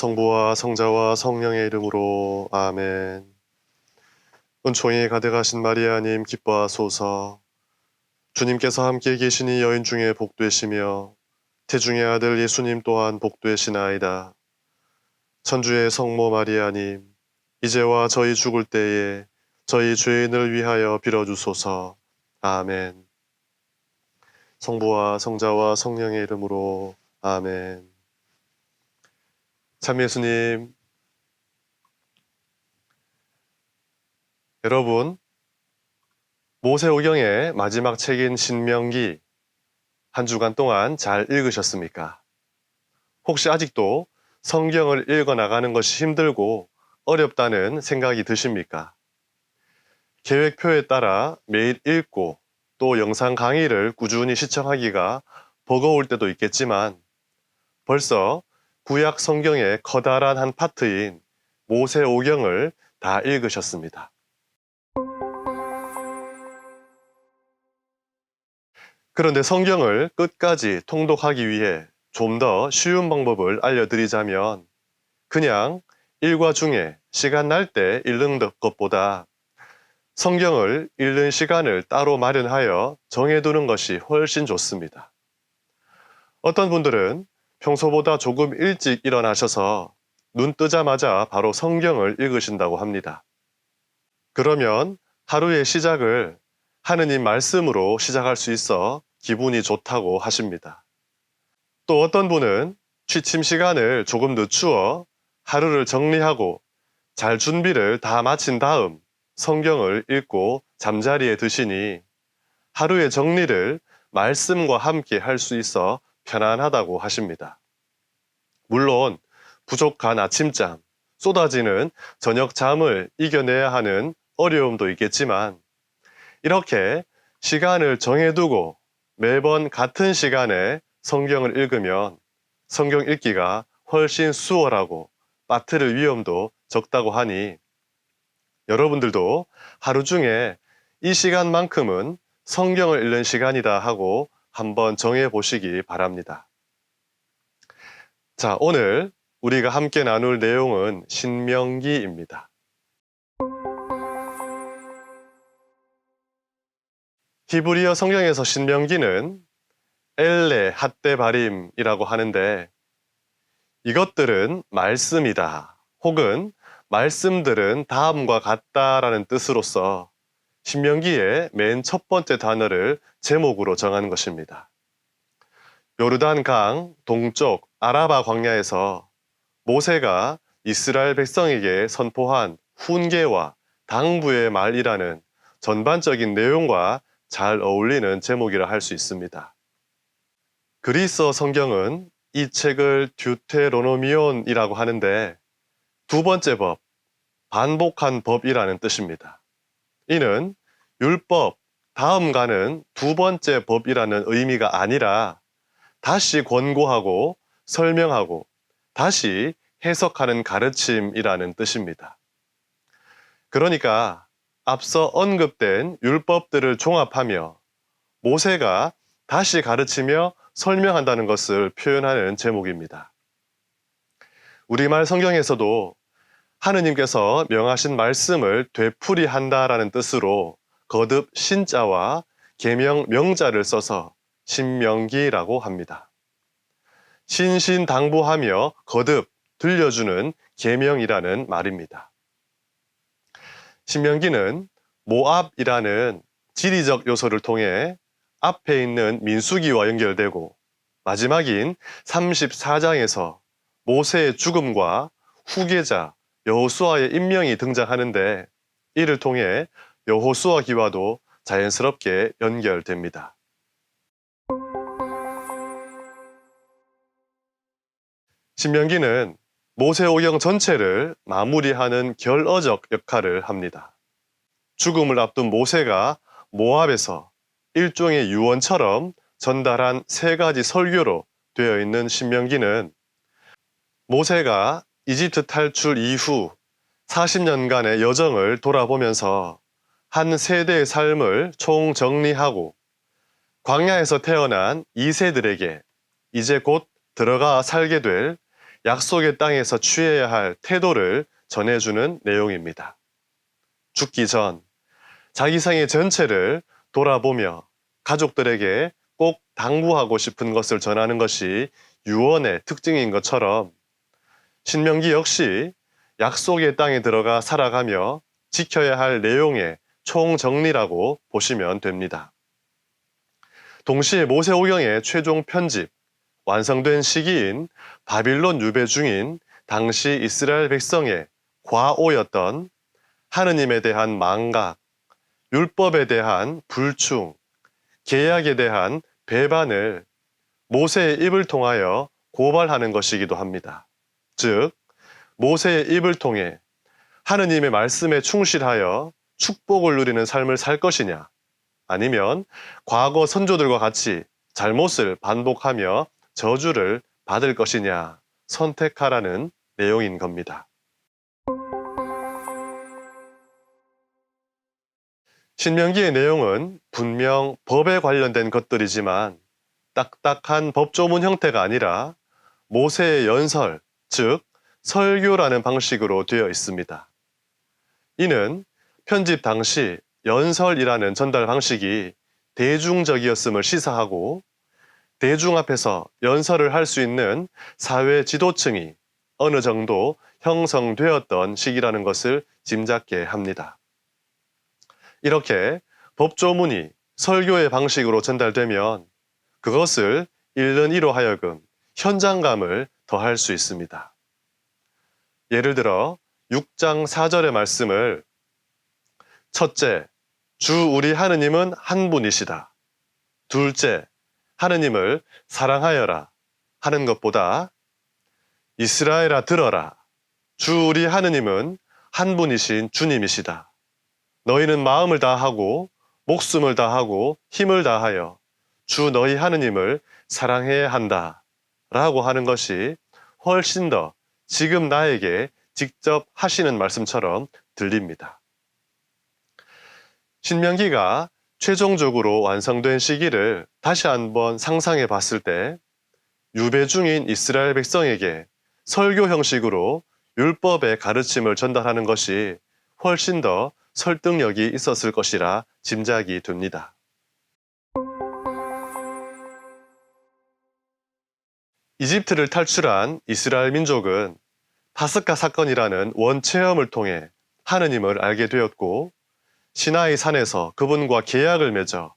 성부와 성자와 성령의 이름으로 아멘. 은총이 가득하신 마리아님 기뻐하소서. 주님께서 함께 계시니 여인 중에 복되시며 태중의 아들 예수님 또한 복되시나이다. 천주의 성모 마리아님, 이제와 저희 죽을 때에 저희 죄인을 위하여 빌어주소서. 아멘. 성부와 성자와 성령의 이름으로 아멘. 참 예수님, 여러분, 모세오경의 마지막 책인 신명기 한 주간 동안 잘 읽으셨습니까? 혹시 아직도 성경을 읽어 나가는 것이 힘들고 어렵다는 생각이 드십니까? 계획표에 따라 매일 읽고 또 영상 강의를 꾸준히 시청하기가 버거울 때도 있겠지만 벌써 구약 성경의 커다란 한 파트인 모세오경을 다 읽으셨습니다. 그런데 성경을 끝까지 통독하기 위해 좀 더 쉬운 방법을 알려드리자면 그냥 일과 중에 시간 날 때 읽는 것보다 성경을 읽는 시간을 따로 마련하여 정해두는 것이 훨씬 좋습니다. 어떤 분들은 평소보다 조금 일찍 일어나셔서 눈 뜨자마자 바로 성경을 읽으신다고 합니다. 그러면 하루의 시작을 하느님 말씀으로 시작할 수 있어 기분이 좋다고 하십니다. 또 어떤 분은 취침 시간을 조금 늦추어 하루를 정리하고 잘 준비를 다 마친 다음 성경을 읽고 잠자리에 드시니 하루의 정리를 말씀과 함께 할 수 있어 편안하다고 하십니다. 물론 부족한 아침잠, 쏟아지는 저녁 잠을 이겨내야 하는 어려움도 있겠지만 이렇게 시간을 정해두고 매번 같은 시간에 성경을 읽으면 성경 읽기가 훨씬 수월하고 빠뜨릴 위험도 적다고 하니 여러분들도 하루 중에 이 시간만큼은 성경을 읽는 시간이다 하고 한번 정해 보시기 바랍니다. 자, 오늘 우리가 함께 나눌 내용은 신명기입니다. 히브리어 성경에서 신명기는 엘레 핫데바림이라고 하는데 이것들은 말씀이다 혹은 말씀들은 다음과 같다라는 뜻으로서 신명기의 맨 첫 번째 단어를 제목으로 정한 것입니다. 요르단 강 동쪽 아라바 광야에서 모세가 이스라엘 백성에게 선포한 훈계와 당부의 말이라는 전반적인 내용과 잘 어울리는 제목이라 할 수 있습니다. 그리스어 성경은 이 책을 듀테로노미온이라고 하는데 두 번째 법, 반복한 법이라는 뜻입니다. 이는 율법, 다음가는 두 번째 법이라는 의미가 아니라 다시 권고하고 설명하고 다시 해석하는 가르침이라는 뜻입니다. 그러니까 앞서 언급된 율법들을 종합하며 모세가 다시 가르치며 설명한다는 것을 표현하는 제목입니다. 우리말 성경에서도 하느님께서 명하신 말씀을 되풀이한다라는 뜻으로 거듭 신자와 계명 명자를 써서 신명기라고 합니다. 신신당부하며 거듭 들려주는 계명이라는 말입니다. 신명기는 모압이라는 지리적 요소를 통해 앞에 있는 민수기와 연결되고 마지막인 34장에서 모세의 죽음과 후계자 여호수아의 임명이 등장하는데 이를 통해 여호수아기와도 자연스럽게 연결됩니다. 신명기는 모세오경 전체를 마무리하는 결어적 역할을 합니다. 죽음을 앞둔 모세가 모압에서 일종의 유언처럼 전달한 세 가지 설교로 되어 있는 신명기는 모세가 이집트 탈출 이후 40년간의 여정을 돌아보면서 한 세대의 삶을 총정리하고 광야에서 태어난 2세들에게 이제 곧 들어가 살게 될 약속의 땅에서 취해야 할 태도를 전해주는 내용입니다. 죽기 전 자기 생애 전체를 돌아보며 가족들에게 꼭 당부하고 싶은 것을 전하는 것이 유언의 특징인 것처럼 신명기 역시 약속의 땅에 들어가 살아가며 지켜야 할 내용의 총정리라고 보시면 됩니다. 동시에 모세오경의 최종 편집, 완성된 시기인 바빌론 유배 중인 당시 이스라엘 백성의 과오였던 하느님에 대한 망각, 율법에 대한 불충, 계약에 대한 배반을 모세의 입을 통하여 고발하는 것이기도 합니다. 즉, 모세의 입을 통해 하느님의 말씀에 충실하여 축복을 누리는 삶을 살 것이냐, 아니면 과거 선조들과 같이 잘못을 반복하며 저주를 받을 것이냐 선택하라는 내용인 겁니다. 신명기의 내용은 분명 법에 관련된 것들이지만 딱딱한 법조문 형태가 아니라 모세의 연설, 즉 설교라는 방식으로 되어 있습니다. 이는 편집 당시 연설이라는 전달 방식이 대중적이었음을 시사하고 대중 앞에서 연설을 할 수 있는 사회 지도층이 어느 정도 형성되었던 시기라는 것을 짐작케 합니다. 이렇게 법조문이 설교의 방식으로 전달되면 그것을 읽는 이로 하여금 현장감을 더할 수 있습니다. 예를 들어 6장 4절의 말씀을 첫째, 주 우리 하느님은 한 분이시다. 둘째, 하느님을 사랑하여라 하는 것보다 이스라엘아 들어라. 주 우리 하느님은 한 분이신 주님이시다. 너희는 마음을 다하고 목숨을 다하고 힘을 다하여 주 너희 하느님을 사랑해야 한다 라고 하는 것이 훨씬 더 지금 나에게 직접 하시는 말씀처럼 들립니다. 신명기가 최종적으로 완성된 시기를 다시 한번 상상해 봤을 때 유배 중인 이스라엘 백성에게 설교 형식으로 율법의 가르침을 전달하는 것이 훨씬 더 설득력이 있었을 것이라 짐작이 됩니다. 이집트를 탈출한 이스라엘 민족은 파스카 사건이라는 원체험을 통해 하느님을 알게 되었고 시나이 산에서 그분과 계약을 맺어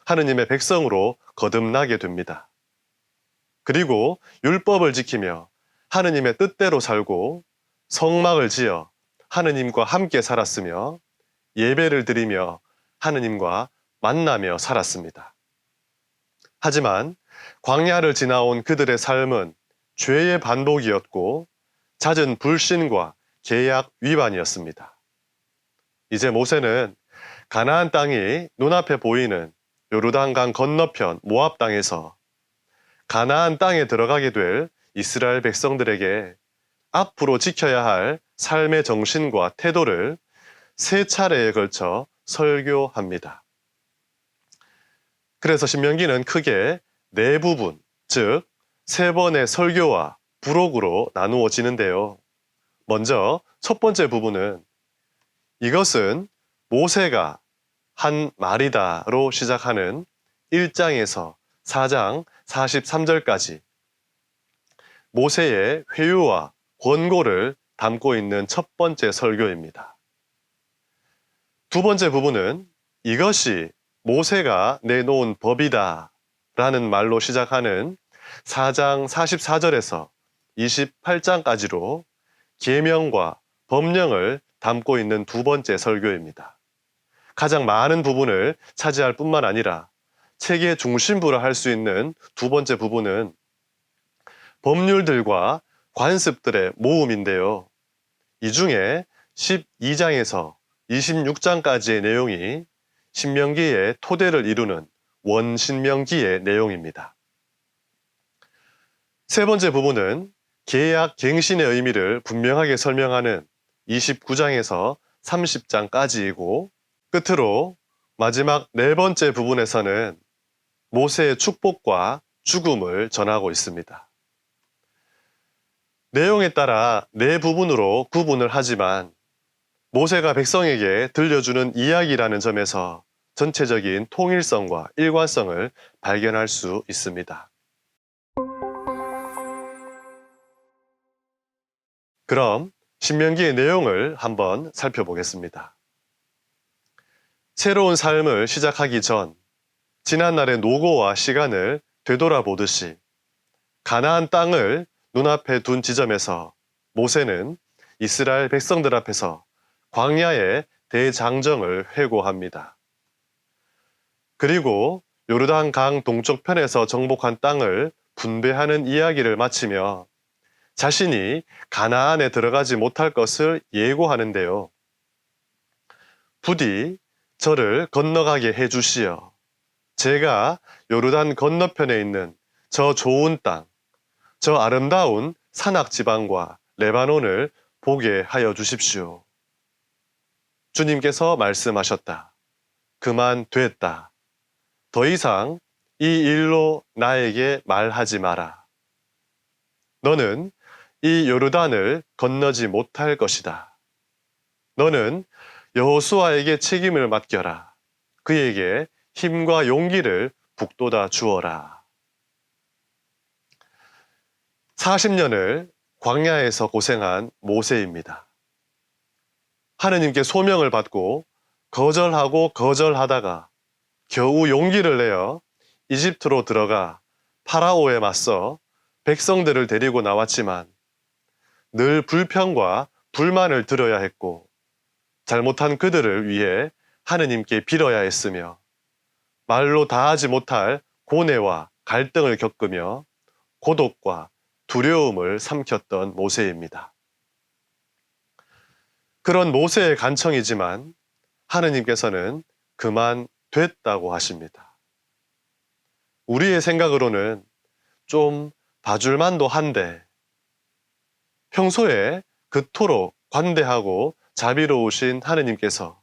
하느님의 백성으로 거듭나게 됩니다. 그리고 율법을 지키며 하느님의 뜻대로 살고 성막을 지어 하느님과 함께 살았으며 예배를 드리며 하느님과 만나며 살았습니다. 하지만 광야를 지나온 그들의 삶은 죄의 반복이었고 잦은 불신과 계약 위반이었습니다. 이제 모세는 가나안 땅이 눈앞에 보이는 요르단강 건너편 모압 땅에서 가나안 땅에 들어가게 될 이스라엘 백성들에게 앞으로 지켜야 할 삶의 정신과 태도를 세 차례에 걸쳐 설교합니다. 그래서 신명기는 크게 네 부분, 즉 세 번의 설교와 부록으로 나누어지는데요. 먼저 첫 번째 부분은 이것은 모세가 한 말이다로 시작하는 1장에서 4장 43절까지 모세의 회유와 권고를 담고 있는 첫 번째 설교입니다. 두 번째 부분은 이것이 모세가 내놓은 법이다 라는 말로 시작하는 4장 44절에서 28장까지로 계명과 법령을 담고 있는 두 번째 설교입니다. 가장 많은 부분을 차지할 뿐만 아니라 책의 중심부라 할 수 있는 두 번째 부분은 법률들과 관습들의 모음인데요. 이 중에 12장에서 26장까지의 내용이 신명기의 토대를 이루는 원신명기의 내용입니다. 세 번째 부분은 계약 갱신의 의미를 분명하게 설명하는 29장에서 30장까지이고 끝으로 마지막 네 번째 부분에서는 모세의 축복과 죽음을 전하고 있습니다. 내용에 따라 네 부분으로 구분을 하지만 모세가 백성에게 들려주는 이야기라는 점에서 전체적인 통일성과 일관성을 발견할 수 있습니다. 그럼 신명기의 내용을 한번 살펴보겠습니다. 새로운 삶을 시작하기 전 지난날의 노고와 시간을 되돌아보듯이 가나안 땅을 눈앞에 둔 지점에서 모세는 이스라엘 백성들 앞에서 광야의 대장정을 회고합니다. 그리고 요르단 강 동쪽 편에서 정복한 땅을 분배하는 이야기를 마치며 자신이 가나안에 들어가지 못할 것을 예고하는데요. 부디 저를 건너가게 해주시어 제가 요르단 건너편에 있는 저 좋은 땅, 저 아름다운 산악지방과 레바논을 보게 하여 주십시오. 주님께서 말씀하셨다. 그만 됐다. 더 이상 이 일로 나에게 말하지 마라. 너는 이 요르단을 건너지 못할 것이다. 너는 여호수아에게 책임을 맡겨라. 그에게 힘과 용기를 북돋아 주어라. 40년을 광야에서 고생한 모세입니다. 하느님께 소명을 받고 거절하고 거절하다가 겨우 용기를 내어 이집트로 들어가 파라오에 맞서 백성들을 데리고 나왔지만 늘 불평과 불만을 들어야 했고 잘못한 그들을 위해 하느님께 빌어야 했으며 말로 다하지 못할 고뇌와 갈등을 겪으며 고독과 두려움을 삼켰던 모세입니다. 그런 모세의 간청이지만 하느님께서는 그만 됐다고 하십니다. 우리의 생각으로는 좀 봐줄만도 한데 평소에 그토록 관대하고 자비로우신 하느님께서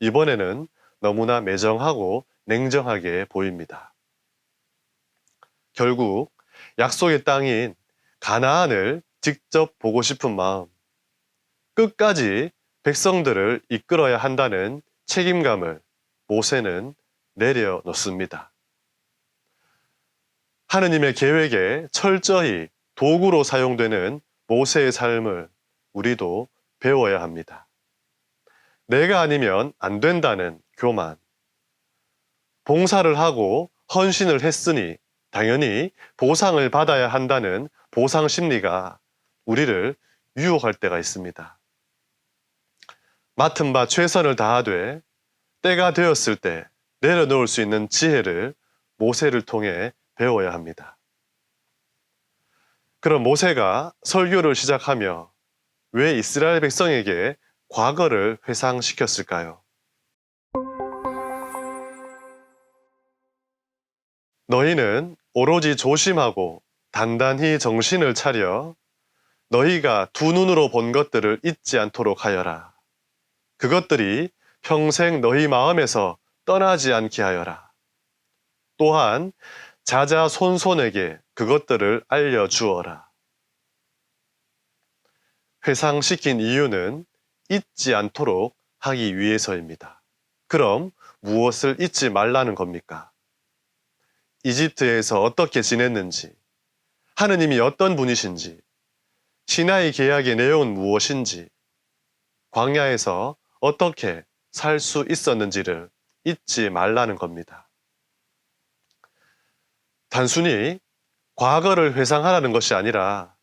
이번에는 너무나 매정하고 냉정하게 보입니다. 결국 약속의 땅인 가나안을 직접 보고 싶은 마음, 끝까지 백성들을 이끌어야 한다는 책임감을 모세는 내려놓습니다. 하느님의 계획에 철저히 도구로 사용되는 모세의 삶을 우리도 배워야 합니다. 내가 아니면 안 된다는 교만, 봉사를 하고 헌신을 했으니 당연히 보상을 받아야 한다는 보상 심리가 우리를 유혹할 때가 있습니다. 맡은 바 최선을 다하되 때가 되었을 때 내려놓을 수 있는 지혜를 모세를 통해 배워야 합니다. 그럼 모세가 설교를 시작하며 왜 이스라엘 백성에게 과거를 회상시켰을까요? 너희는 오로지 조심하고 단단히 정신을 차려 너희가 두 눈으로 본 것들을 잊지 않도록 하여라. 그것들이 평생 너희 마음에서 떠나지 않게 하여라. 또한 자자손손에게 그것들을 알려주어라. 회상시킨 이유는 잊지 않도록 하기 위해서입니다. 그럼 무엇을 잊지 말라는 겁니까? 이집트에서 어떻게 지냈는지, 하느님이 어떤 분이신지, 시나이 계약의 내용은 무엇인지, 광야에서 어떻게 살 수 있었는지를 잊지 말라는 겁니다. 단순히 과거를 회상하라는 것이 아니라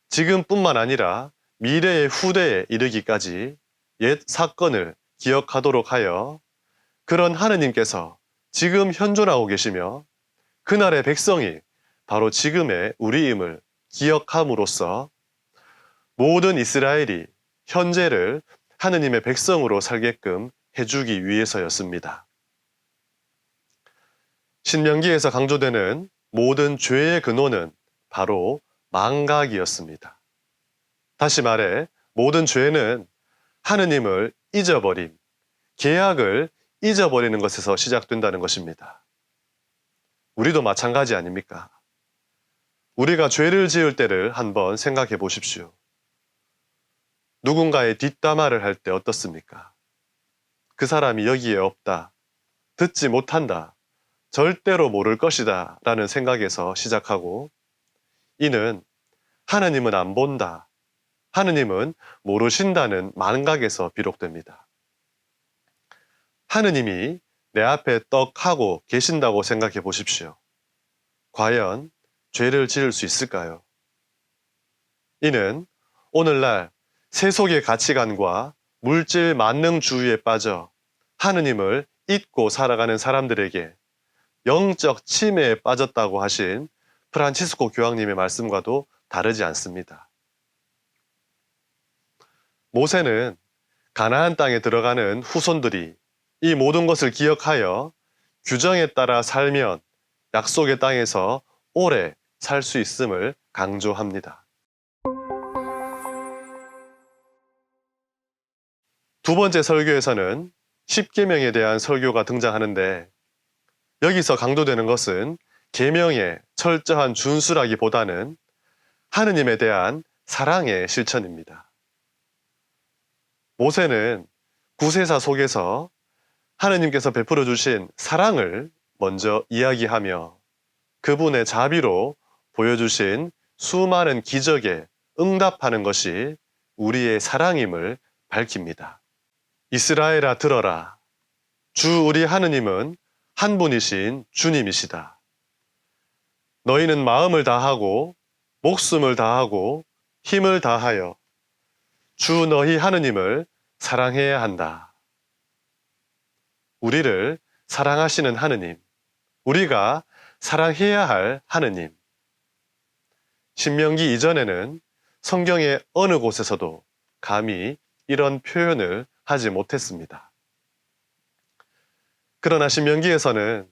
지금뿐만 아니라 미래의 후대에 이르기까지 옛 사건을 기억하도록 하여 그런 하느님께서 지금 현존하고 계시며 그날의 백성이 바로 지금의 우리임을 기억함으로써 모든 이스라엘이 현재를 하느님의 백성으로 살게끔 해주기 위해서였습니다. 신명기에서 강조되는 모든 죄의 근원은 바로 망각이었습니다. 다시 말해 모든 죄는 하느님을 잊어버림, 계약을 잊어버리는 것에서 시작된다는 것입니다. 우리도 마찬가지 아닙니까? 우리가 죄를 지을 때를 한번 생각해 보십시오. 누군가의 뒷담화를 할 때 어떻습니까? 그 사람이 여기에 없다, 듣지 못한다, 절대로 모를 것이다 라는 생각에서 시작하고, 이는 하느님은 안 본다, 하느님은 모르신다는 망각에서 비롯됩니다. 하느님이 내 앞에 떡 하고 계신다고 생각해 보십시오. 과연 죄를 지을 수 있을까요? 이는 오늘날 세속의 가치관과 물질 만능주의에 빠져 하느님을 잊고 살아가는 사람들에게 영적 침해에 빠졌다고 하신 프란치스코 교황님의 말씀과도 다르지 않습니다. 모세는 가나안 땅에 들어가는 후손들이 이 모든 것을 기억하여 규정에 따라 살면 약속의 땅에서 오래 살 수 있음을 강조합니다. 두 번째 설교에서는 십계명에 대한 설교가 등장하는데, 여기서 강조되는 것은 계명의 철저한 준수라기보다는 하느님에 대한 사랑의 실천입니다. 모세는 구세사 속에서 하느님께서 베풀어 주신 사랑을 먼저 이야기하며 그분의 자비로 보여주신 수많은 기적에 응답하는 것이 우리의 사랑임을 밝힙니다. 이스라엘아 들어라. 주 우리 하느님은 한 분이신 주님이시다. 너희는 마음을 다하고 목숨을 다하고 힘을 다하여 주 너희 하느님을 사랑해야 한다. 우리를 사랑하시는 하느님, 우리가 사랑해야 할 하느님. 신명기 이전에는 성경의 어느 곳에서도 감히 이런 표현을 하지 못했습니다. 그러나 신명기에서는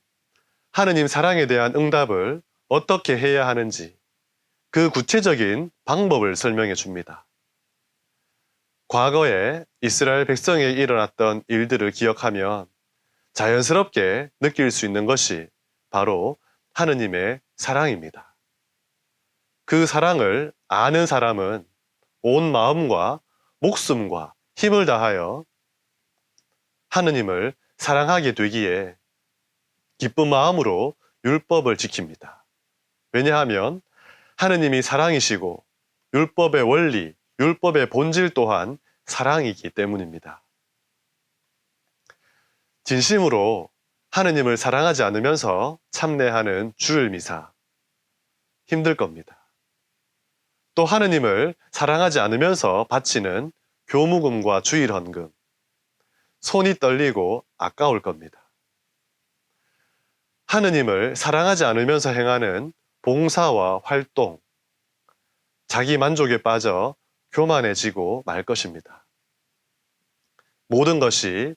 하느님 사랑에 대한 응답을 어떻게 해야 하는지 그 구체적인 방법을 설명해 줍니다. 과거에 이스라엘 백성에 일어났던 일들을 기억하면 자연스럽게 느낄 수 있는 것이 바로 하느님의 사랑입니다. 그 사랑을 아는 사람은 온 마음과 목숨과 힘을 다하여 하느님을 사랑하게 되기에 기쁜 마음으로 율법을 지킵니다. 왜냐하면 하느님이 사랑이시고 율법의 원리, 율법의 본질 또한 사랑이기 때문입니다. 진심으로 하느님을 사랑하지 않으면서 참내하는 주일 미사, 힘들 겁니다. 또 하느님을 사랑하지 않으면서 바치는 교무금과 주일 헌금, 손이 떨리고 아까울 겁니다. 하느님을 사랑하지 않으면서 행하는 봉사와 활동, 자기 만족에 빠져 교만해지고 말 것입니다. 모든 것이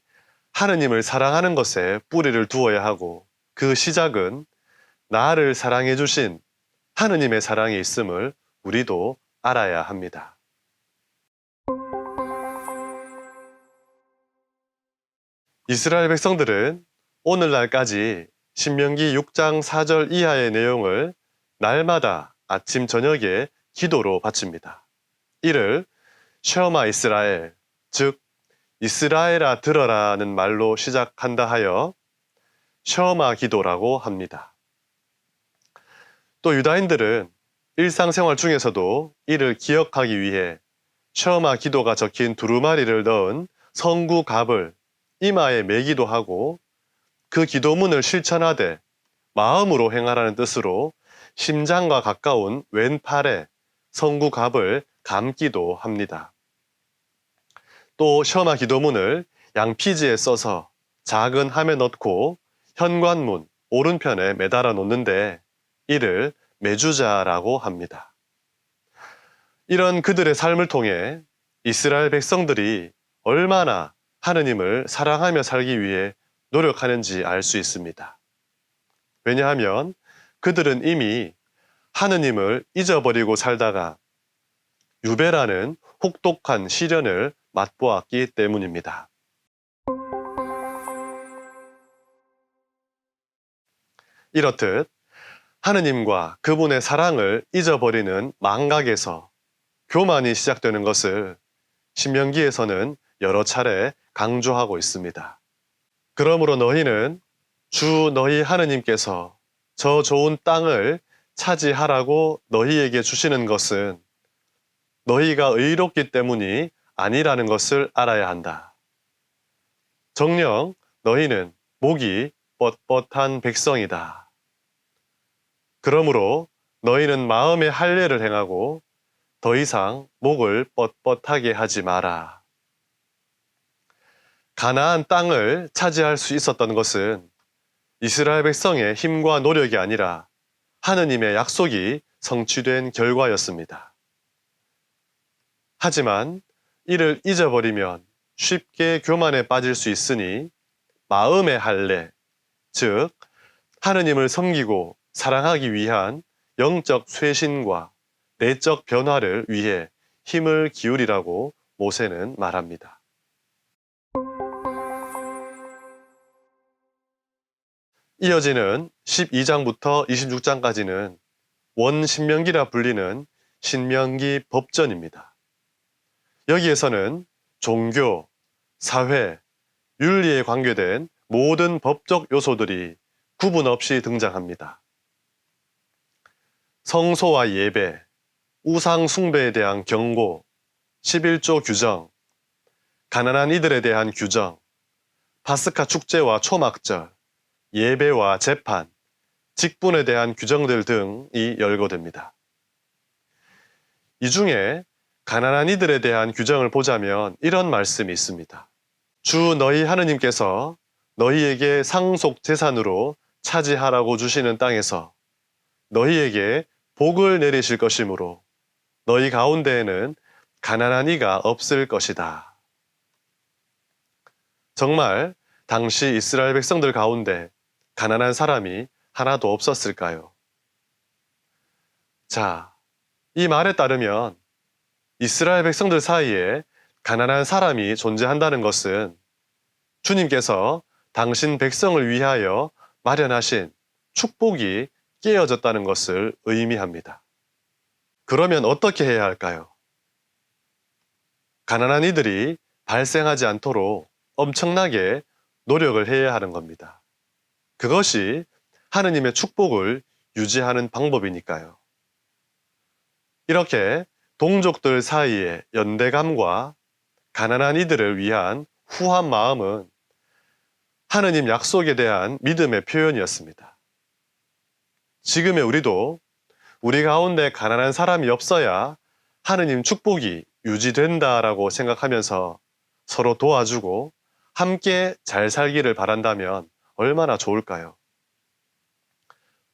하느님을 사랑하는 것에 뿌리를 두어야 하고 그 시작은 나를 사랑해 주신 하느님의 사랑이 있음을 우리도 알아야 합니다. 이스라엘 백성들은 오늘날까지 신명기 6장 4절 이하의 내용을 날마다 아침 저녁에 기도로 바칩니다. 이를 셔마 이스라엘, 즉 이스라엘아 들어라는 말로 시작한다 하여 셔마 기도라고 합니다. 또 유다인들은 일상생활 중에서도 이를 기억하기 위해 셔마 기도가 적힌 두루마리를 넣은 성구갑을 이마에 매기도 하고 그 기도문을 실천하되 마음으로 행하라는 뜻으로 심장과 가까운 왼팔에 성구갑을 감기도 합니다. 또 셔마 기도문을 양피지에 써서 작은 함에 넣고 현관문 오른편에 매달아 놓는데 이를 메주자라고 합니다. 이런 그들의 삶을 통해 이스라엘 백성들이 얼마나 하느님을 사랑하며 살기 위해 노력하는지 알 수 있습니다. 왜냐하면 그들은 이미 하느님을 잊어버리고 살다가 유배라는 혹독한 시련을 맛보았기 때문입니다. 이렇듯 하느님과 그분의 사랑을 잊어버리는 망각에서 교만이 시작되는 것을 신명기에서는 여러 차례 강조하고 있습니다. 그러므로 너희는 주 너희 하느님께서 저 좋은 땅을 차지하라고 너희에게 주시는 것은 너희가 의롭기 때문이 아니라는 것을 알아야 한다. 정녕 너희는 목이 뻣뻣한 백성이다. 그러므로 너희는 마음의 할례를 행하고 더 이상 목을 뻣뻣하게 하지 마라. 가나안 땅을 차지할 수 있었던 것은 이스라엘 백성의 힘과 노력이 아니라 하느님의 약속이 성취된 결과였습니다. 하지만 이를 잊어버리면 쉽게 교만에 빠질 수 있으니 마음의 할례, 즉 하느님을 섬기고 사랑하기 위한 영적 쇄신과 내적 변화를 위해 힘을 기울이라고 모세는 말합니다. 이어지는 12장부터 26장까지는 원신명기라 불리는 신명기 법전입니다. 여기에서는 종교, 사회, 윤리에 관계된 모든 법적 요소들이 구분 없이 등장합니다. 성소와 예배, 우상 숭배에 대한 경고, 11조 규정, 가난한 이들에 대한 규정, 파스카 축제와 초막절, 예배와 재판, 직분에 대한 규정들 등이 열거됩니다. 이 중에 가난한 이들에 대한 규정을 보자면 이런 말씀이 있습니다. 주 너희 하느님께서 너희에게 상속 재산으로 차지하라고 주시는 땅에서 너희에게 복을 내리실 것이므로 너희 가운데에는 가난한 이가 없을 것이다. 정말 당시 이스라엘 백성들 가운데 가난한 사람이 하나도 없었을까요? 자, 이 말에 따르면 이스라엘 백성들 사이에 가난한 사람이 존재한다는 것은 주님께서 당신 백성을 위하여 마련하신 축복이 깨어졌다는 것을 의미합니다. 그러면 어떻게 해야 할까요? 가난한 이들이 발생하지 않도록 엄청나게 노력을 해야 하는 겁니다. 그것이 하느님의 축복을 유지하는 방법이니까요. 이렇게 동족들 사이의 연대감과 가난한 이들을 위한 후한 마음은 하느님 약속에 대한 믿음의 표현이었습니다. 지금의 우리도 우리 가운데 가난한 사람이 없어야 하느님 축복이 유지된다라고 생각하면서 서로 도와주고 함께 잘 살기를 바란다면 얼마나 좋을까요?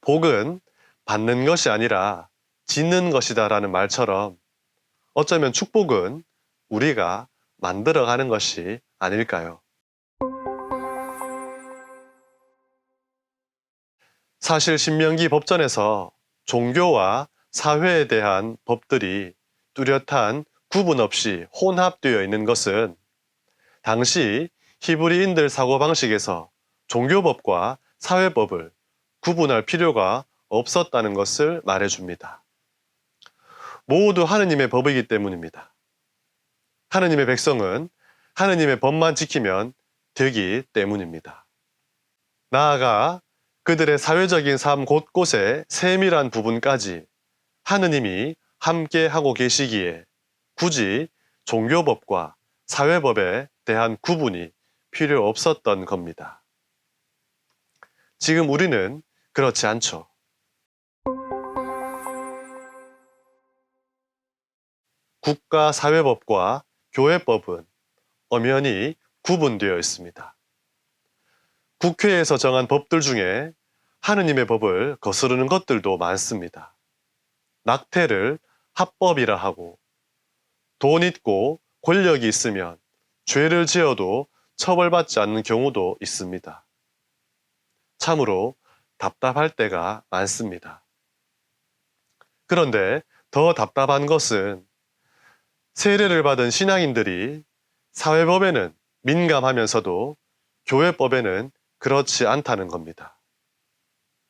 복은 받는 것이 아니라 짓는 것이다라는 말처럼 어쩌면 축복은 우리가 만들어가는 것이 아닐까요? 사실 신명기 법전에서 종교와 사회에 대한 법들이 뚜렷한 구분 없이 혼합되어 있는 것은 당시 히브리인들 사고방식에서 종교법과 사회법을 구분할 필요가 없었다는 것을 말해줍니다. 모두 하느님의 법이기 때문입니다. 하느님의 백성은 하느님의 법만 지키면 되기 때문입니다. 나아가 그들의 사회적인 삶 곳곳의 세밀한 부분까지 하느님이 함께 하고 계시기에 굳이 종교법과 사회법에 대한 구분이 필요 없었던 겁니다. 지금 우리는 그렇지 않죠. 국가 사회법과 교회법은 엄연히 구분되어 있습니다. 국회에서 정한 법들 중에 하느님의 법을 거스르는 것들도 많습니다. 낙태를 합법이라 하고 돈 있고 권력이 있으면 죄를 지어도 처벌받지 않는 경우도 있습니다. 참으로 답답할 때가 많습니다. 그런데 더 답답한 것은 세례를 받은 신앙인들이 사회법에는 민감하면서도 교회법에는 그렇지 않다는 겁니다.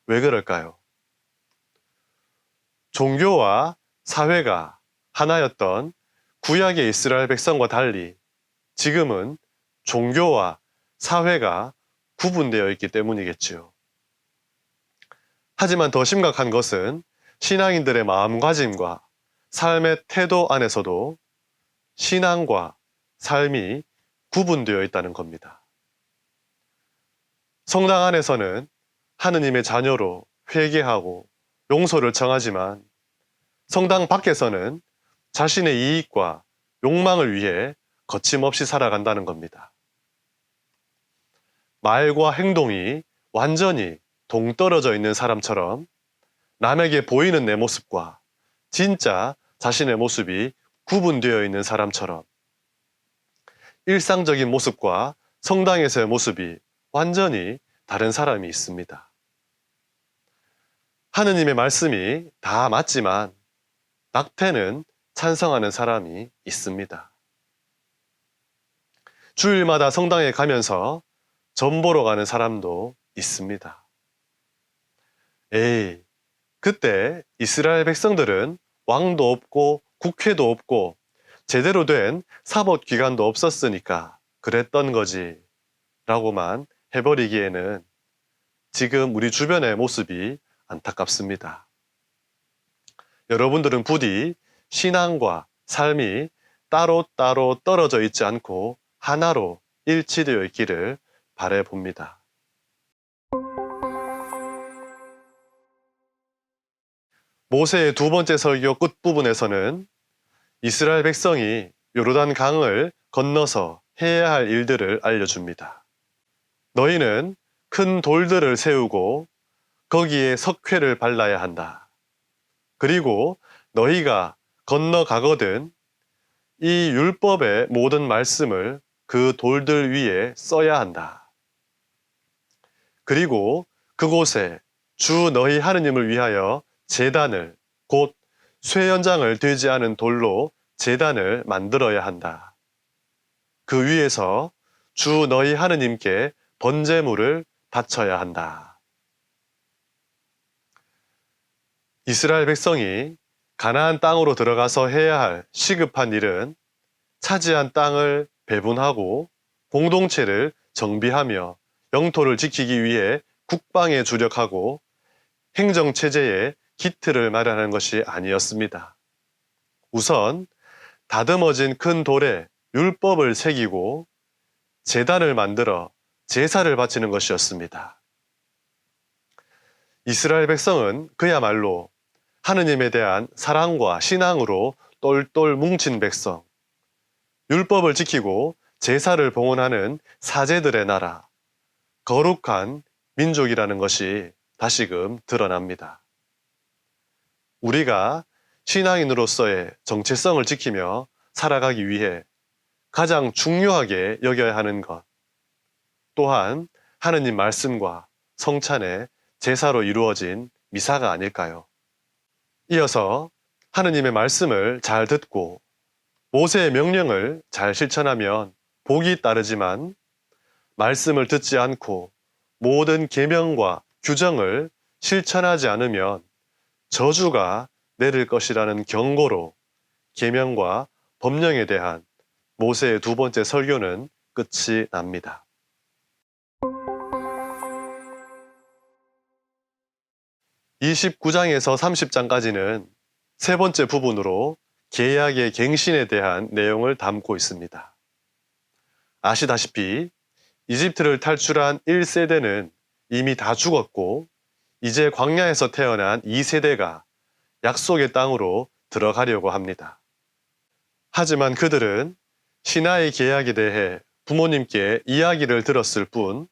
왜 그럴까요? 종교와 사회가 하나였던 구약의 이스라엘 백성과 달리 지금은 종교와 사회가 구분되어 있기 때문이겠지요. 하지만 더 심각한 것은 신앙인들의 마음가짐과 삶의 태도 안에서도 신앙과 삶이 구분되어 있다는 겁니다. 성당 안에서는 하느님의 자녀로 회개하고 용서를 청하지만 성당 밖에서는 자신의 이익과 욕망을 위해 거침없이 살아간다는 겁니다. 말과 행동이 완전히 동떨어져 있는 사람처럼 남에게 보이는 내 모습과 진짜 자신의 모습이 구분되어 있는 사람처럼 일상적인 모습과 성당에서의 모습이 완전히 다른 사람이 있습니다. 하느님의 말씀이 다 맞지만 낙태는 찬성하는 사람이 있습니다. 주일마다 성당에 가면서 점 보러 가는 사람도 있습니다. 에이, 그때 이스라엘 백성들은 왕도 없고 국회도 없고 제대로 된 사법기관도 없었으니까 그랬던 거지 라고만 해버리기에는 지금 우리 주변의 모습이 안타깝습니다. 여러분들은 부디 신앙과 삶이 따로따로 떨어져 있지 않고 하나로 일치되어 있기를 바라봅니다. 모세의 두 번째 설교 끝부분에서는 이스라엘 백성이 요르단 강을 건너서 해야 할 일들을 알려줍니다. 너희는 큰 돌들을 세우고 거기에 석회를 발라야 한다. 그리고 너희가 건너가거든 이 율법의 모든 말씀을 그 돌들 위에 써야 한다. 그리고 그곳에 주 너희 하느님을 위하여 제단을 곧 쇠연장을 되지 않은 돌로 제단을 만들어야 한다. 그 위에서 주 너희 하느님께 번제물을 바쳐야 한다. 이스라엘 백성이 가나안 땅으로 들어가서 해야 할 시급한 일은 차지한 땅을 배분하고 공동체를 정비하며 영토를 지키기 위해 국방에 주력하고 행정체제에 기틀을 마련하는 것이 아니었습니다. 우선 다듬어진 큰 돌에 율법을 새기고 제단을 만들어 제사를 바치는 것이었습니다. 이스라엘 백성은 그야말로 하느님에 대한 사랑과 신앙으로 똘똘 뭉친 백성, 율법을 지키고 제사를 봉헌하는 사제들의 나라, 거룩한 민족이라는 것이 다시금 드러납니다. 우리가 신앙인으로서의 정체성을 지키며 살아가기 위해 가장 중요하게 여겨야 하는 것, 또한 하느님 말씀과 성찬의 제사로 이루어진 미사가 아닐까요? 이어서 하느님의 말씀을 잘 듣고 모세의 명령을 잘 실천하면 복이 따르지만 말씀을 듣지 않고 모든 계명과 규정을 실천하지 않으면 저주가 내릴 것이라는 경고로 계명과 법령에 대한 모세의 두 번째 설교는 끝이 납니다. (29장에서) (30장까지는) 세 번째 부분으로 계약의 갱신에 대한 내용을 담고 있습니다. 아시다시피 이집트를 탈출한 1세대는 이미 다 죽었고 이제 광야에서 태어난 2세대가 약속의 땅으로 들어가려고 합니다. 하지만 그들은 시나이 계약에 대해 부모님께 이야기를 들었을 뿐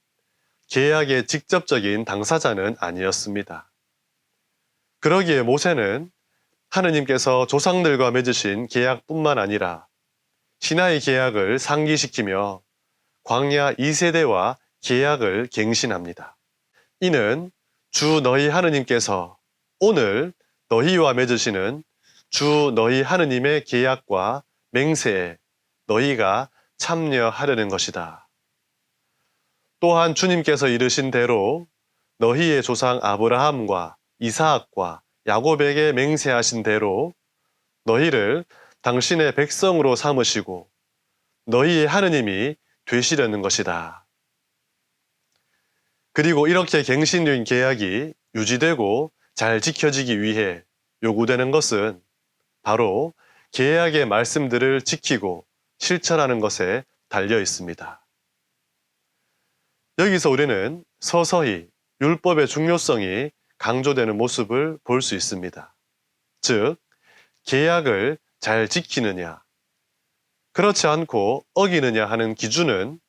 계약의 직접적인 당사자는 아니었습니다. 그러기에 모세는 하느님께서 조상들과 맺으신 계약뿐만 아니라 시나이 계약을 상기시키며 광야 2세대와 계약을 갱신합니다. 이는 주 너희 하느님께서 오늘 너희와 맺으시는 주 너희 하느님의 계약과 맹세에 너희가 참여하려는 것이다. 또한 주님께서 이르신 대로 너희의 조상 아브라함과 이사학과 야곱에게 맹세하신 대로 너희를 당신의 백성으로 삼으시고 너희의 하느님이 되시려는 것이다. 그리고 이렇게 갱신된 계약이 유지되고 잘 지켜지기 위해 요구되는 것은 바로 계약의 말씀들을 지키고 실천하는 것에 달려 있습니다. 여기서 우리는 서서히 율법의 중요성이 강조되는 모습을 볼 수 있습니다. 즉, 계약을 잘 지키느냐, 그렇지 않고 어기느냐 하는 기준은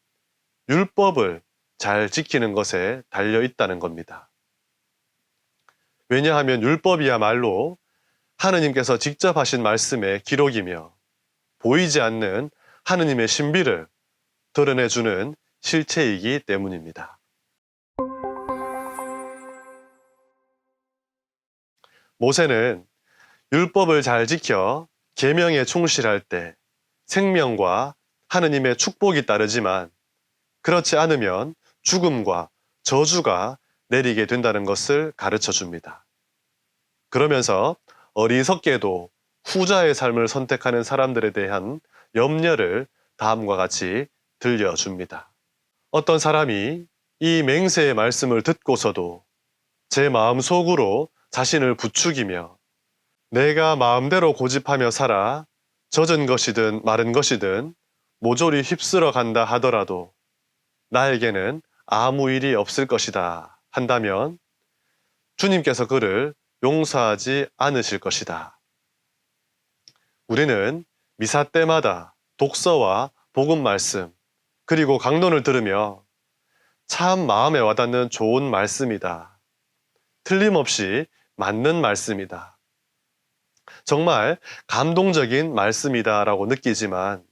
율법을 잘 지키는 것에 달려 있다는 겁니다. 왜냐하면 율법이야말로 하느님께서 직접 하신 말씀의 기록이며 보이지 않는 하느님의 신비를 드러내주는 실체이기 때문입니다. 모세는 율법을 잘 지켜 계명에 충실할 때 생명과 하느님의 축복이 따르지만 그렇지 않으면 죽음과 저주가 내리게 된다는 것을 가르쳐 줍니다. 그러면서 어리석게도 후자의 삶을 선택하는 사람들에 대한 염려를 다음과 같이 들려줍니다. 어떤 사람이 이 맹세의 말씀을 듣고서도 제 마음속으로 자신을 부추기며 내가 마음대로 고집하며 살아 젖은 것이든 마른 것이든 모조리 휩쓸어 간다 하더라도 나에게는 아무 일이 없을 것이다 한다면 주님께서 그를 용서하지 않으실 것이다. 우리는 미사 때마다 독서와 복음 말씀 그리고 강론을 들으며 참 마음에 와닿는 좋은 말씀이다. 틀림없이 맞는 말씀이다. 정말 감동적인 말씀이다 라고 느끼지만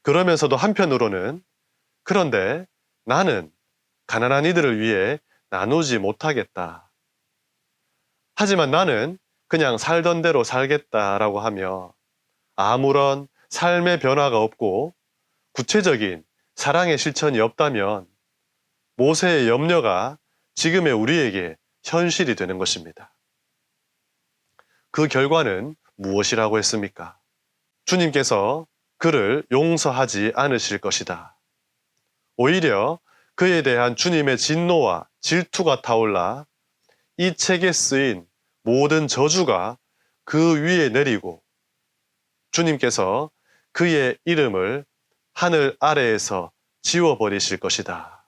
그러면서도 한편으로는 그런데 나는 가난한 이들을 위해 나누지 못하겠다. 하지만 나는 그냥 살던 대로 살겠다라고 하며 아무런 삶의 변화가 없고 구체적인 사랑의 실천이 없다면 모세의 염려가 지금의 우리에게 현실이 되는 것입니다. 그 결과는 무엇이라고 했습니까? 주님께서 그를 용서하지 않으실 것이다. 오히려 그에 대한 주님의 진노와 질투가 타올라 이 책에 쓰인 모든 저주가 그 위에 내리고 주님께서 그의 이름을 하늘 아래에서 지워버리실 것이다.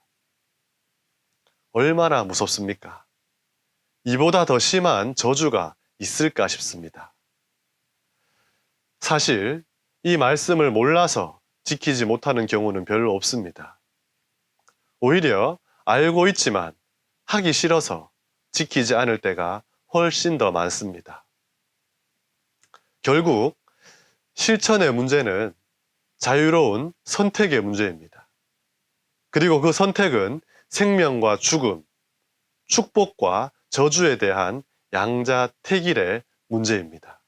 얼마나 무섭습니까? 이보다 더 심한 저주가 있을까 싶습니다. 사실 이 말씀을 몰라서 지키지 못하는 경우는 별로 없습니다. 오히려 알고 있지만 하기 싫어서 지키지 않을 때가 훨씬 더 많습니다. 결국 실천의 문제는 자유로운 선택의 문제입니다. 그리고 그 선택은 생명과 죽음, 축복과 저주에 대한 양자택일의 문제입니다.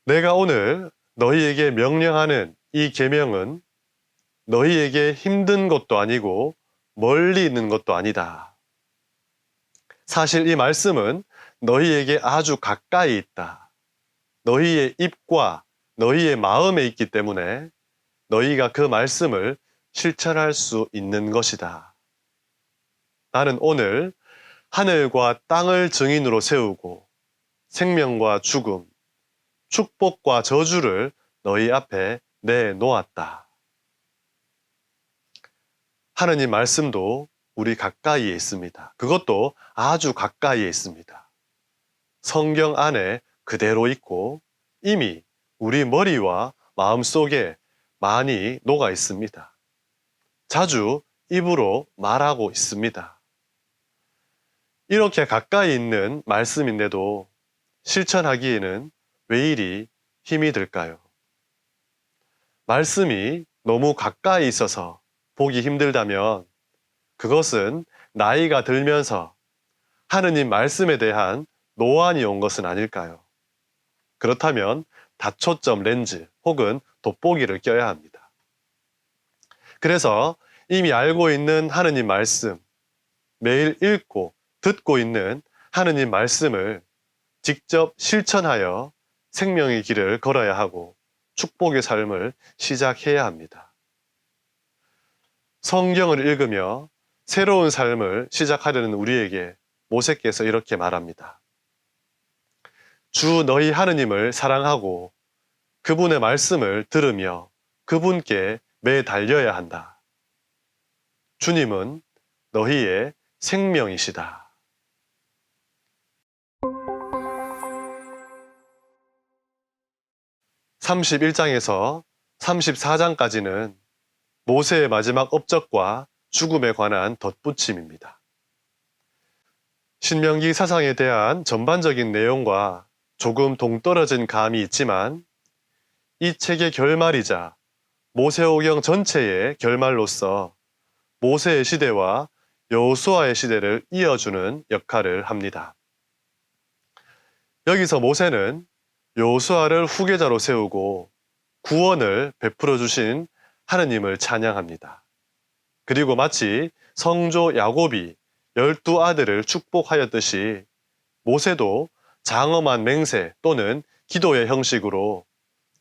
내가 오늘 너희에게 명령하는 이 계명은 너희에게 힘든 것도 아니고 멀리 있는 것도 아니다. 사실 이 말씀은 너희에게 아주 가까이 있다. 너희의 입과 너희의 마음에 있기 때문에 너희가 그 말씀을 실천할 수 있는 것이다. 나는 오늘 하늘과 땅을 증인으로 세우고 생명과 죽음, 축복과 저주를 너희 앞에 내놓았다. 하느님 말씀도 우리 가까이에 있습니다. 그것도 아주 가까이에 있습니다. 성경 안에 그대로 있고 이미 우리 머리와 마음속에 많이 녹아 있습니다. 자주 입으로 말하고 있습니다. 이렇게 가까이 있는 말씀인데도 실천하기에는 왜 이리 힘이 들까요? 말씀이 너무 가까이 있어서 보기 힘들다면 그것은 나이가 들면서 하느님 말씀에 대한 노안이 온 것은 아닐까요? 그렇다면 다초점 렌즈 혹은 돋보기를 껴야 합니다. 그래서 이미 알고 있는 하느님 말씀, 매일 읽고 듣고 있는 하느님 말씀을 직접 실천하여 생명의 길을 걸어야 하고 축복의 삶을 시작해야 합니다. 성경을 읽으며 새로운 삶을 시작하려는 우리에게 모세께서 이렇게 말합니다. 주 너희 하느님을 사랑하고 그분의 말씀을 들으며 그분께 매달려야 한다. 주님은 너희의 생명이시다. 31장에서 34장까지는 모세의 마지막 업적과 죽음에 관한 덧붙임입니다. 신명기 사상에 대한 전반적인 내용과 조금 동떨어진 감이 있지만 이 책의 결말이자 모세오경 전체의 결말로서 모세의 시대와 여호수아의 시대를 이어주는 역할을 합니다. 여기서 모세는 여호수아를 후계자로 세우고 구원을 베풀어 주신 하느님을 찬양합니다. 그리고 마치 성조 야곱이 12아들을 축복하였듯이 모세도 장엄한 맹세 또는 기도의 형식으로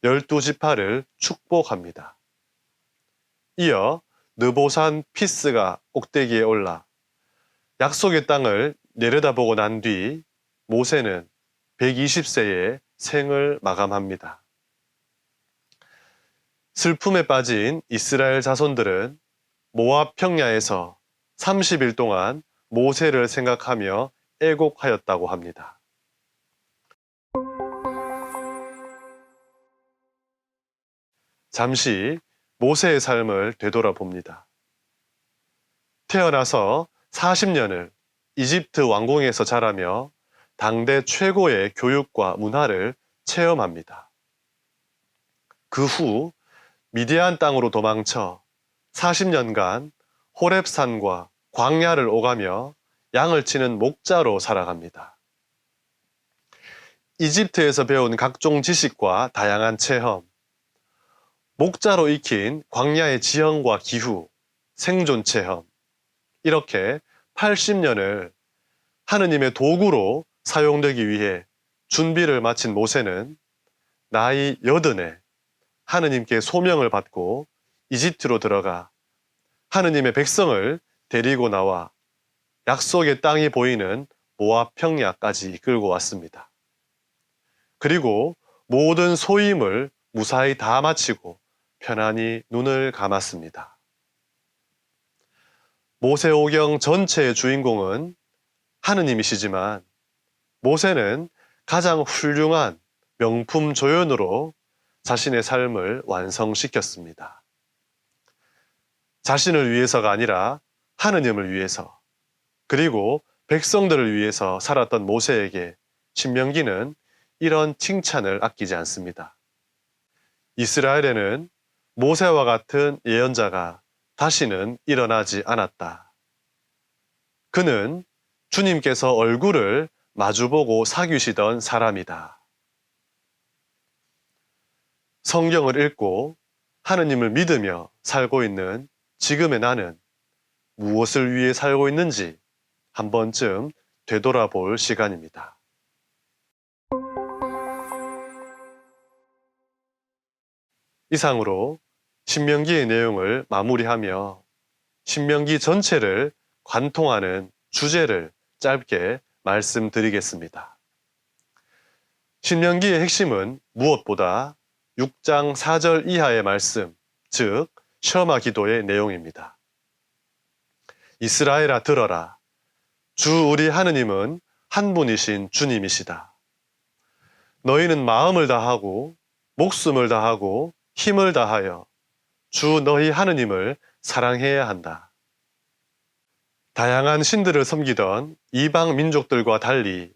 12지파를 축복합니다. 이어 느보산 피스가 꼭대기에 올라 약속의 땅을 내려다보고 난 뒤 모세는 120세의 생을 마감합니다. 슬픔에 빠진 이스라엘 자손들은 모압 평야에서 30일 동안 모세를 생각하며 애곡하였다고 합니다. 잠시 모세의 삶을 되돌아봅니다. 태어나서 40년을 이집트 왕궁에서 자라며 당대 최고의 교육과 문화를 체험합니다. 그 후 미디안 땅으로 도망쳐 40년간 호렙산과 광야를 오가며 양을 치는 목자로 살아갑니다. 이집트에서 배운 각종 지식과 다양한 체험, 목자로 익힌 광야의 지형과 기후, 생존 체험, 이렇게 80년을 하느님의 도구로 사용되기 위해 준비를 마친 모세는 나이 80에 하느님께 소명을 받고 이집트로 들어가 하느님의 백성을 데리고 나와 약속의 땅이 보이는 모압 평야까지 이끌고 왔습니다. 그리고 모든 소임을 무사히 다 마치고 편안히 눈을 감았습니다. 모세오경 전체의 주인공은 하느님이시지만 모세는 가장 훌륭한 명품 조연으로 자신의 삶을 완성시켰습니다. 자신을 위해서가 아니라 하느님을 위해서, 그리고 백성들을 위해서 살았던 모세에게 신명기는 이런 칭찬을 아끼지 않습니다. 이스라엘에는 모세와 같은 예언자가 다시는 일어나지 않았다. 그는 주님께서 얼굴을 마주보고 사귀시던 사람이다. 성경을 읽고 하느님을 믿으며 살고 있는 지금의 나는 무엇을 위해 살고 있는지 한 번쯤 되돌아볼 시간입니다. 이상으로 신명기의 내용을 마무리하며 신명기 전체를 관통하는 주제를 짧게 말씀드리겠습니다. 신명기의 핵심은 무엇보다 6장 4절 이하의 말씀, 즉 셔마 기도의 내용입니다. 이스라엘아 들어라. 주 우리 하느님은 한 분이신 주님이시다. 너희는 마음을 다하고 목숨을 다하고 힘을 다하여 주 너희 하느님을 사랑해야 한다. 다양한 신들을 섬기던 이방 민족들과 달리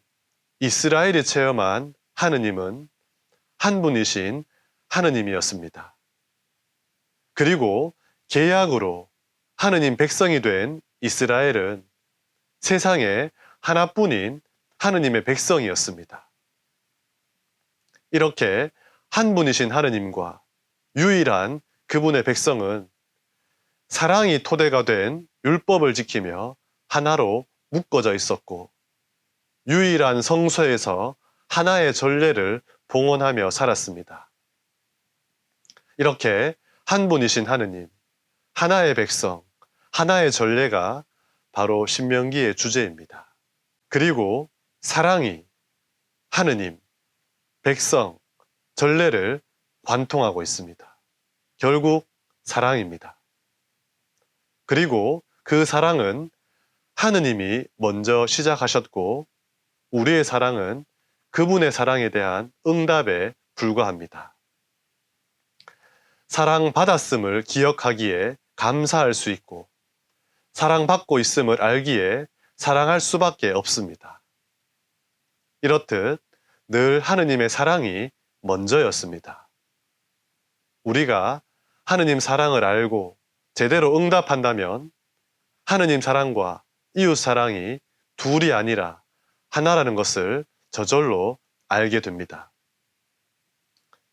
이스라엘이 체험한 하느님은 한 분이신 하느님이었습니다. 그리고 계약으로 하느님 백성이 된 이스라엘은 세상에 하나뿐인 하느님의 백성이었습니다. 이렇게 한 분이신 하느님과 유일한 그분의 백성은 사랑이 토대가 된 율법을 지키며 하나로 묶어져 있었고 유일한 성소에서 하나의 전례를 봉헌하며 살았습니다. 이렇게 한 분이신 하느님, 하나의 백성, 하나의 전례가 바로 신명기의 주제입니다. 그리고 사랑이 하느님, 백성, 전례를 관통하고 있습니다. 결국 사랑입니다. 그리고 그 사랑은 하느님이 먼저 시작하셨고 우리의 사랑은 그분의 사랑에 대한 응답에 불과합니다. 사랑받았음을 기억하기에 감사할 수 있고 사랑받고 있음을 알기에 사랑할 수밖에 없습니다. 이렇듯 늘 하느님의 사랑이 먼저였습니다. 우리가 하느님 사랑을 알고 제대로 응답한다면 하느님 사랑과 이웃 사랑이 둘이 아니라 하나라는 것을 저절로 알게 됩니다.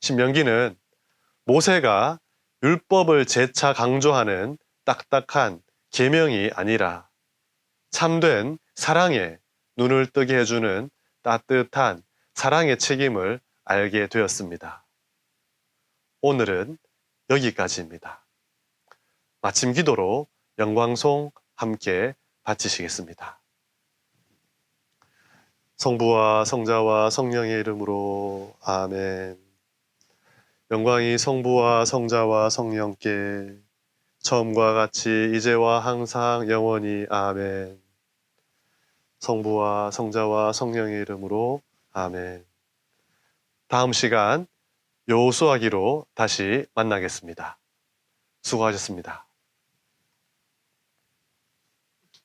신명기는 모세가 율법을 재차 강조하는 딱딱한 계명이 아니라 참된 사랑에 눈을 뜨게 해주는 따뜻한 사랑의 책임을 알게 되었습니다. 오늘은 여기까지입니다. 마침 기도로 영광송 함께 바치시겠습니다. 성부와 성자와 성령의 이름으로 아멘. 영광이 성부와 성자와 성령께 처음과 같이 이제와 항상 영원히 아멘. 성부와 성자와 성령의 이름으로 아멘. 다음 시간 여호수아기로 다시 만나겠습니다. 수고하셨습니다.